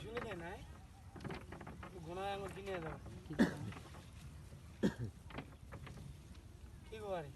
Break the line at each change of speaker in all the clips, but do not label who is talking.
শুনে দেয় নাই ঘোনা আঙুল কিনে দাও কি করে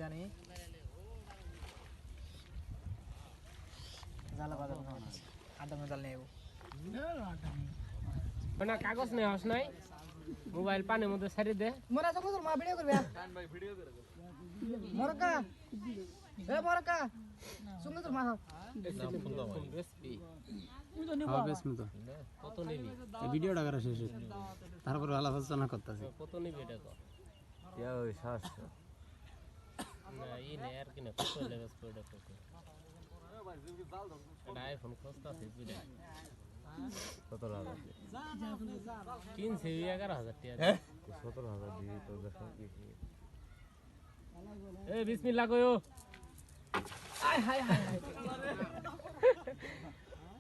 জানি জালা বাজার না আড্ডা মেজাল নেব
মানে কাগজ নেই হস নাই মোবাইল পানির মধ্যে ছাড়ি দে
মোরা সব তোর মা ভিডিও করবে কান ভাই ভিডিও করে মোরকা এ মোরকা শুনে তোর মা
কত নিবি
ভিডিওটা করা শেষ তারপর আলোচনা করতেছি
কত নিবি এটা তো
ইয়া ওই 700
না ই নে আর কিনা কত লেভেল স্পোর্ট কত এটা আইফোন কস্তা আছে বুঝা
17000
কিনছে 11000 টাকা
হ্যাঁ 17000 দিবি তো দেখো কি
এ বিসমিল্লাহ কইও
আয় হায় হায়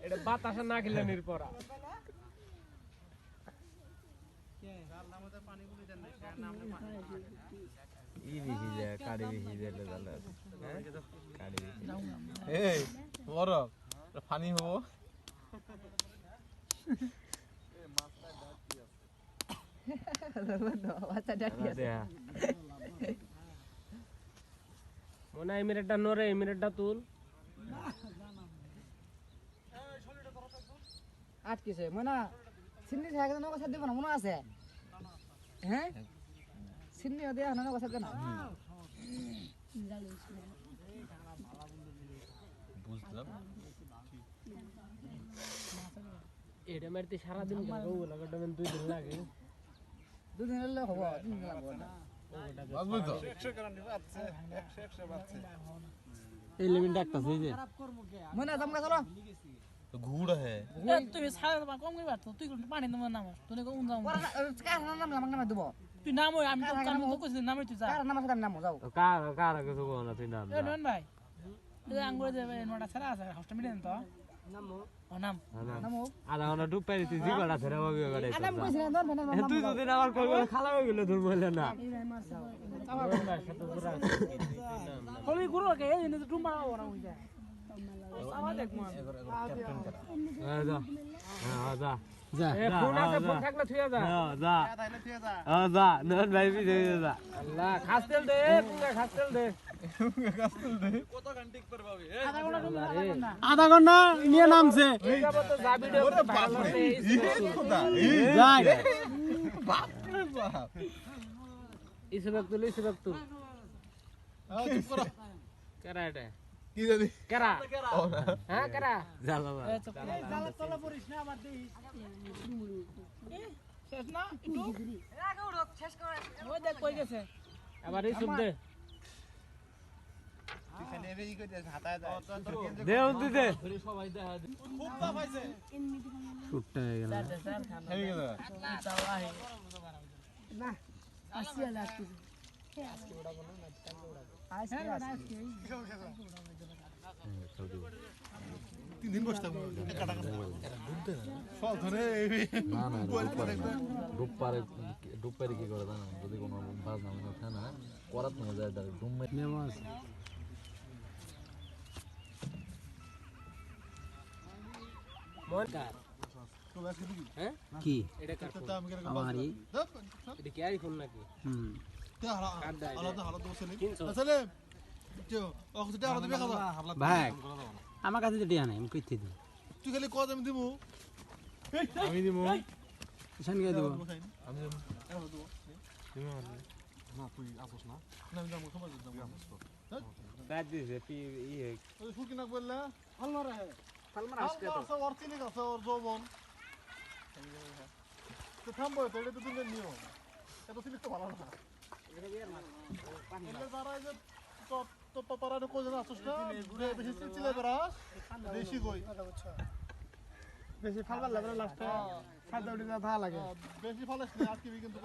এটা বাতাসা না খেলে নিরপরা
ই বেশি যায় কাড়ি বেশি দিলে তাহলে কাড়ি বেশি এই বড় পানি হবো
মনে এমিরেটটা নরে এমিরেটটা তুল
আটকেছে মনা সিন্নি থাকে না কথা দেব না মনে আছে হ্যাঁ সিন্নি দেয়া না কথা দেব না
বুঝলাম
এটা মারতে সারা দিন গাও লাগাটা মানে 2 দিন লাগে
দুদিন হলে হবে দুদিন লাগবে না
বুঝবো তো
100 কারণ নিব আছে 100 বাচ্চা
এই লিমিট ডাকতাছে এই যে
মনা জামগা চলো
তো ঘুড় হে
তুই সারা কম কই বাত তুই পানি নাম নাম তুই কোন যাও
কার নাম নাম দেব
তুই নাম ওই আমি তো কইছি নাম তুই যা
কার নাম আছে নাম যাও
কার কিছু বল না তুই নাম
এ নন ভাই তুই আঙ্গুর দেবে নটা ছাড়া আছে হস্টেল মিলেন তো
নামো
নাম
নামো
আদা ঘন্টা ডুব পাইছি তুই জিগাটা ধরে বগি করে
নাম কইছ না ধর না
তুই যদি আমার কই বলে খালা হয়ে গেল তোর বলে না
কলি গুরু কে এই নে টুমা ওরা হই যায় আওয়াজ দেখ মান
হ্যাঁ যা হ্যাঁ যা যা
এ ফোন আছে ফোন থাকলে থুয়া যা
যা যা নন ভাই বি যা
আল্লাহ খাস তেল দে পুঙ্গা খাস তেল দে
কত ঘন্টা পর পাবে
আধা ঘন্টা নিয়ে নামছে
যাব তো যা ভিডিও করে ভাইরাল করতে
যাই
বাপ রে বাপ
ইসবাক তুল
চুপ করো
কেরা এটা
কি জানি
কেরা হ্যাঁ কেরা
জালা বা
জালা তলা পড়িস না আবার দেই
শেষ না একটু আগে উড়ো শেষ করে ওই দেখ কই গেছে
আবার এই সব দে
এখানে এই কই দে হাতায় যায়
দে উন্তি দে
সবাই দেখা
খুব দাম পাইছে
শুটটা হয়ে গেল
হয়ে গেল
না আসিয়া লাগছে
তিন দিন বসে থাকবো কাটা ফল ধরে
না না ডুব পারে কি করে জানো যদি কোনো বাজ না মনে থাকে না করাত না যায় দাঁড়ে ডুম মেমো আছে
মনকার হ্যাঁ
কি
এটা কার ফোন
আমারই
এটা কি আইফোন নাকি
হুম ভাই আমার কাছে তো টিয়া নাই আমি কইতে দিই
তুই খালি কত আমি দিব
আমি দিব শান কে দিব
আমি দেব তুমি না তুই আসছ না না আমি যাবো সমাজ যাবো
দাদ দিছে পি ই
ওই ফুকি না বললা হালমারা হে
সালমান আসছে তো
সব অর্থিনি গাছ ওর জবন তো থামবো তো এটা তো তুমি নিও এত সিলিক তো ভালো না এটা যারা যে তো পাপারা কো জানা আসছ না ঘুরে বেশি চিলে বেড়া বেশি কই বেশি ফালবার লাগবে লাস্টে
সাদা উঠে যা ভালো লাগে
বেশি ফলেস না আর কি কিন্তু